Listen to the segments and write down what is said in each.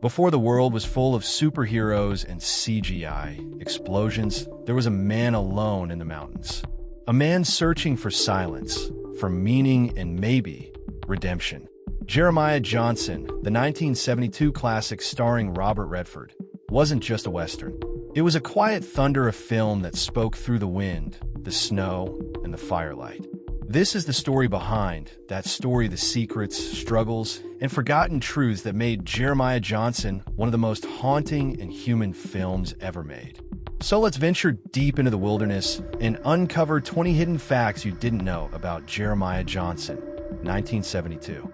Before the world was full of superheroes and CGI explosions, there was a man alone in the mountains. A man searching for silence, for meaning, and maybe redemption. Jeremiah Johnson, the 1972 classic starring Robert Redford, wasn't just a Western. It was a quiet thunder of film that spoke through the wind, the snow, and the firelight. This is the story behind that story, the secrets, struggles, and forgotten truths that made Jeremiah Johnson one of the most haunting and human films ever made. So let's venture deep into the wilderness and uncover 20 hidden facts you didn't know about Jeremiah Johnson, 1972.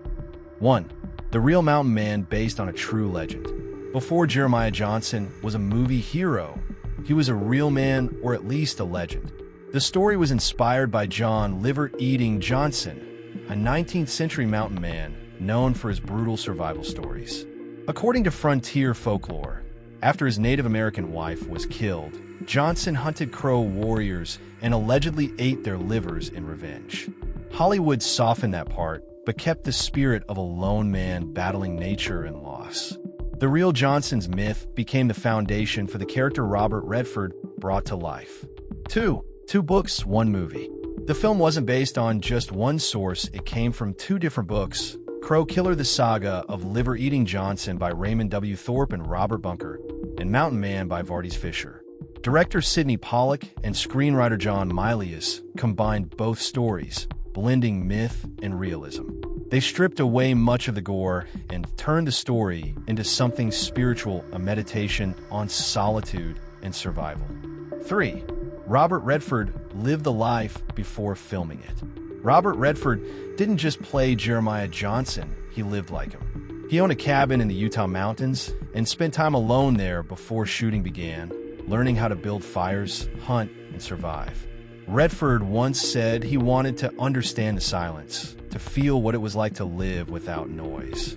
1. The real mountain man based on a true legend. Before Jeremiah Johnson was a movie hero, he was a real man, or at least a legend. The story was inspired by John Liver-Eating Johnson, a 19th century mountain man known for his brutal survival stories. According to frontier folklore, after his Native American wife was killed, Johnson hunted Crow warriors and allegedly ate their livers in revenge. Hollywood softened that part, but kept the spirit of a lone man battling nature and loss. The real Johnson's myth became the foundation for the character Robert Redford brought to life. 2. Two books, one movie. The film wasn't based on just one source, it came from two different books. Crow Killer: The Saga of Liver-Eating Johnson by Raymond W. Thorpe and Robert Bunker, and Mountain Man by Vardis Fisher. Director Sydney Pollack and screenwriter John Milius combined both stories, blending myth and realism. They stripped away much of the gore and turned the story into something spiritual, a meditation on solitude and survival. 3. Robert Redford lived the life before filming it. Robert Redford didn't just play Jeremiah Johnson, he lived like him. He owned a cabin in the Utah mountains and spent time alone there before shooting began, learning how to build fires, hunt, and survive. Redford once said he wanted to understand the silence, to feel what it was like to live without noise.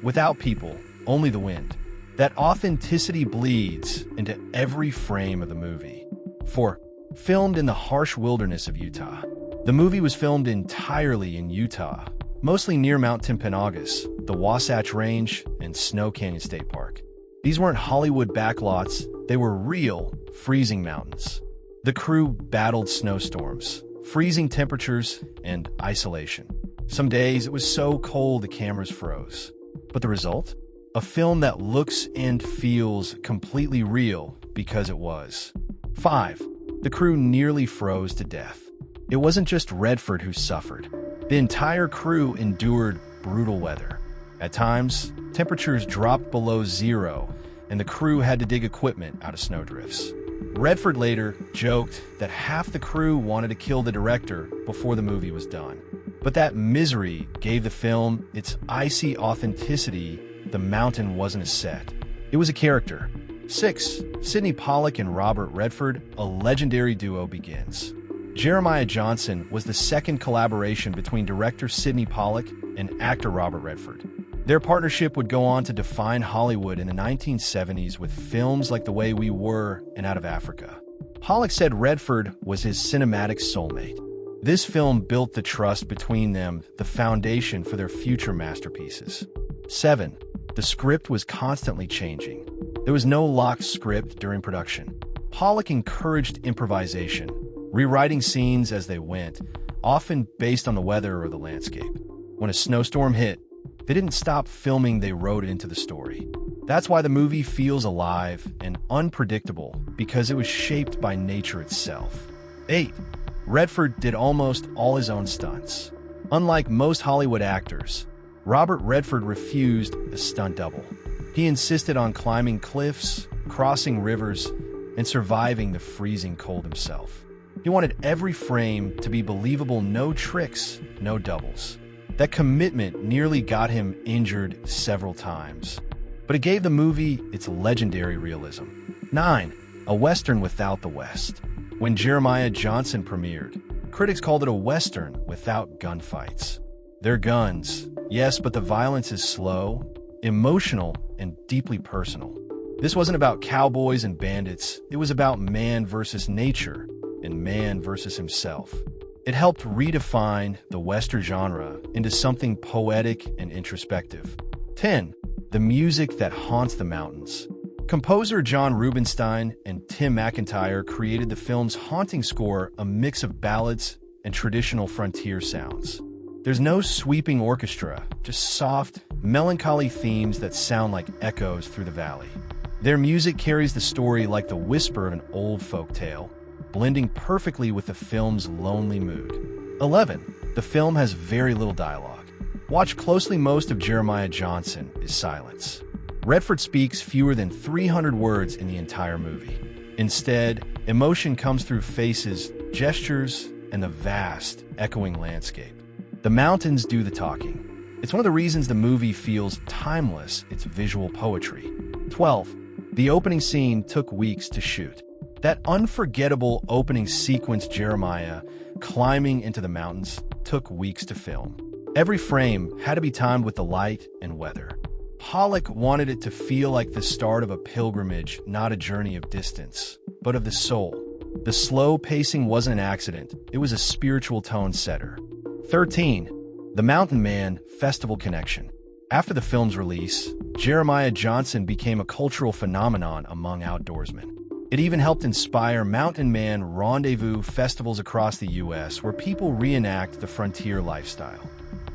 Without people, only the wind. That authenticity bleeds into every frame of the movie. 4. Filmed in the harsh wilderness of Utah. The movie was filmed entirely in Utah, mostly near Mount Timpanogos, the Wasatch Range, and Snow Canyon State Park. These weren't Hollywood backlots, they were real, freezing mountains. The crew battled snowstorms, freezing temperatures, and isolation. Some days it was so cold the cameras froze. But the result? A film that looks and feels completely real because it was. 5. The crew nearly froze to death. It wasn't just Redford who suffered. The entire crew endured brutal weather. At times, temperatures dropped below zero, and the crew had to dig equipment out of snowdrifts. Redford later joked that half the crew wanted to kill the director before the movie was done. But that misery gave the film its icy authenticity. The mountain wasn't a set. It was a character. 6. Sydney Pollack and Robert Redford, a legendary duo begins. Jeremiah Johnson was the second collaboration between director Sydney Pollack and actor Robert Redford. Their partnership would go on to define Hollywood in the 1970s with films like The Way We Were and Out of Africa. Pollack said Redford was his cinematic soulmate. This film built the trust between them, the foundation for their future masterpieces. 7. The script was constantly changing. There was no locked script during production. Pollack encouraged improvisation, rewriting scenes as they went, often based on the weather or the landscape. When a snowstorm hit, they didn't stop filming, they wrote it into the story. That's why the movie feels alive and unpredictable, because it was shaped by nature itself. 8. Redford did almost all his own stunts. Unlike most Hollywood actors, Robert Redford refused a stunt double. He insisted on climbing cliffs, crossing rivers, and surviving the freezing cold himself. He wanted every frame to be believable, no tricks, no doubles. That commitment nearly got him injured several times, but it gave the movie its legendary realism. 9. A Western without the West. When Jeremiah Johnson premiered, critics called it a Western without gunfights. They're guns, yes, but the violence is slow, emotional, and deeply personal. This wasn't about cowboys and bandits, it was about man versus nature and man versus himself. It helped redefine the Western genre into something poetic and introspective. 10. the music that haunts the mountains. Composer John Rubinstein and Tim McIntyre created the film's haunting score, a mix of ballads and traditional frontier sounds. There's no sweeping orchestra, just soft, melancholy themes that sound like echoes through the valley. Their music carries the story like the whisper of an old folk tale, blending perfectly with the film's lonely mood. 11. The film has very little dialogue. Watch closely. Most of Jeremiah Johnson is silence. Redford speaks fewer than 300 words in the entire movie. Instead, emotion comes through faces, gestures, and the vast, echoing landscape. The mountains do the talking. It's one of the reasons the movie feels timeless, its visual poetry. 12. The opening scene took weeks to shoot. That unforgettable opening sequence, Jeremiah climbing into the mountains, took weeks to film. Every frame had to be timed with the light and weather. Pollack wanted it to feel like the start of a pilgrimage, not a journey of distance, but of the soul. The slow pacing wasn't an accident, it was a spiritual tone setter. 13. The Mountain Man Festival Connection. After the film's release, Jeremiah Johnson became a cultural phenomenon among outdoorsmen. It even helped inspire Mountain Man rendezvous festivals across the U.S. where people reenact the frontier lifestyle.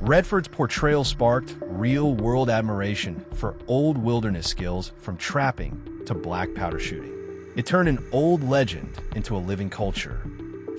Redford's portrayal sparked real-world admiration for old wilderness skills from trapping to black powder shooting. It turned an old legend into a living culture.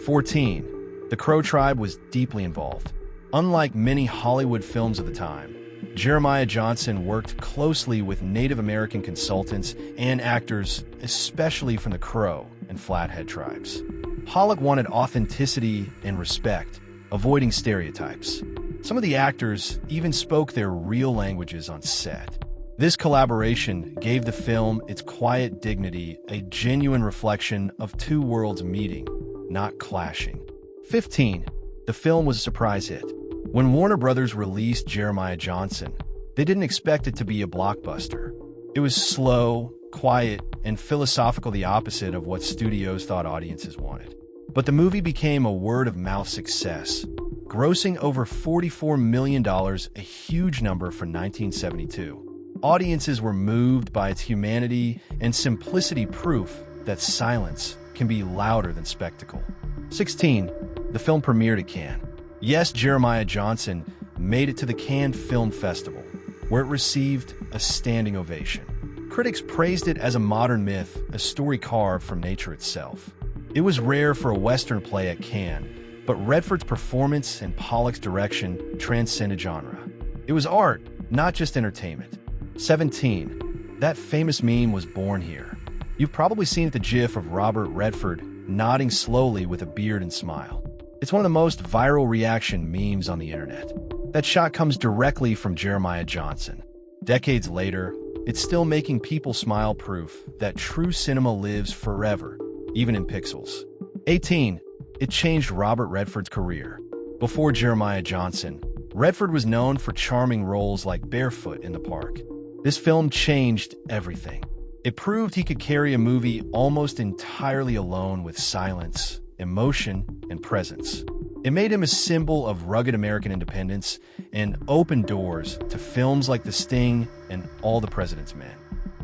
14. The Crow tribe was deeply involved. Unlike many Hollywood films of the time, Jeremiah Johnson worked closely with Native American consultants and actors, especially from the Crow and Flathead tribes. Pollack wanted authenticity and respect, avoiding stereotypes. Some of the actors even spoke their real languages on set. This collaboration gave the film its quiet dignity, a genuine reflection of two worlds meeting, not clashing. 15. The film was a surprise hit. When Warner Brothers released Jeremiah Johnson, they didn't expect it to be a blockbuster. It was slow, quiet, and philosophical, the opposite of what studios thought audiences wanted. But the movie became a word-of-mouth success, grossing over $44 million, a huge number for 1972. Audiences were moved by its humanity and simplicity, proof that silence can be louder than spectacle. 16. The film premiered at Cannes. Yes, Jeremiah Johnson made it to the Cannes Film Festival, where it received a standing ovation. Critics praised it as a modern myth, a story carved from nature itself. It was rare for a Western play at Cannes, but Redford's performance and Pollack's direction transcended genre. It was art, not just entertainment. 17. That famous meme was born here. You've probably seen the gif of Robert Redford nodding slowly with a beard and smile. It's one of the most viral reaction memes on the internet. That shot comes directly from Jeremiah Johnson. Decades later, it's still making people smile, proof that true cinema lives forever, even in pixels. 18. It changed Robert Redford's career. Before Jeremiah Johnson, Redford was known for charming roles like Barefoot in the Park. This film changed everything. It proved he could carry a movie almost entirely alone with silence, emotion, and presence. It made him a symbol of rugged American independence and opened doors to films like The Sting and All the President's Men.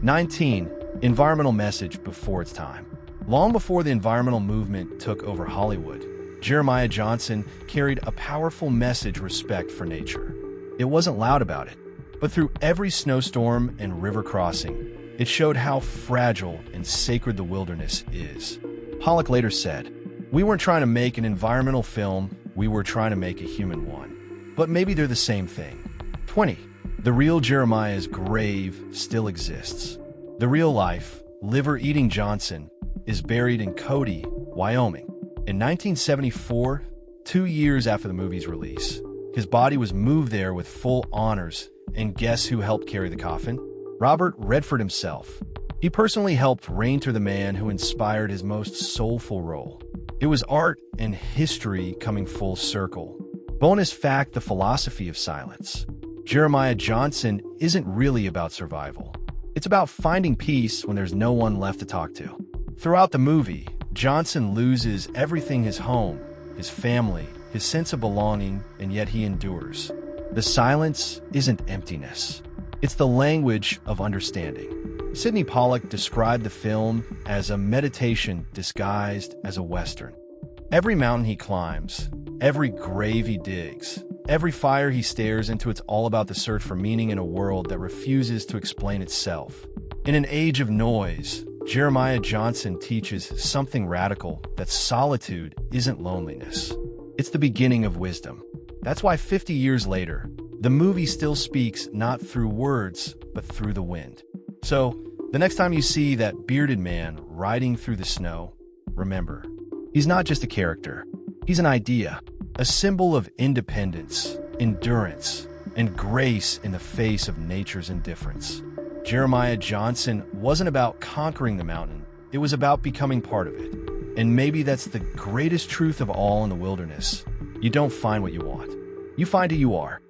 19. Environmental message before its time. Long before the environmental movement took over Hollywood, Jeremiah Johnson carried a powerful message: respect for nature. It wasn't loud about it, but through every snowstorm and river crossing, it showed how fragile and sacred the wilderness is. Pollack later said, "We weren't trying to make an environmental film, we were trying to make a human one. But maybe they're the same thing." 20. The real Jeremiah's grave still exists. The real life, liver-eating Johnson is buried in Cody, Wyoming. In 1974, 2 years after the movie's release, his body was moved there with full honors, and guess who helped carry the coffin? Robert Redford himself. He personally helped reinter the man who inspired his most soulful role. It was art and history coming full circle. Bonus fact: the philosophy of silence. Jeremiah Johnson isn't really about survival. It's about finding peace when there's no one left to talk to. Throughout the movie, Johnson loses everything: his home, his family, his sense of belonging, and yet he endures. The silence isn't emptiness. It's the language of understanding. Sydney Pollack described the film as a meditation disguised as a Western. Every mountain he climbs, every grave he digs, every fire he stares into, it's all about the search for meaning in a world that refuses to explain itself. In an age of noise, Jeremiah Johnson teaches something radical, that solitude isn't loneliness. It's the beginning of wisdom. That's why 50 years later, the movie still speaks not through words, but through the wind. So, the next time you see that bearded man riding through the snow, remember, he's not just a character. He's an idea, a symbol of independence, endurance, and grace in the face of nature's indifference. Jeremiah Johnson wasn't about conquering the mountain. It was about becoming part of it. And maybe that's the greatest truth of all in the wilderness. You don't find what you want. You find who you are.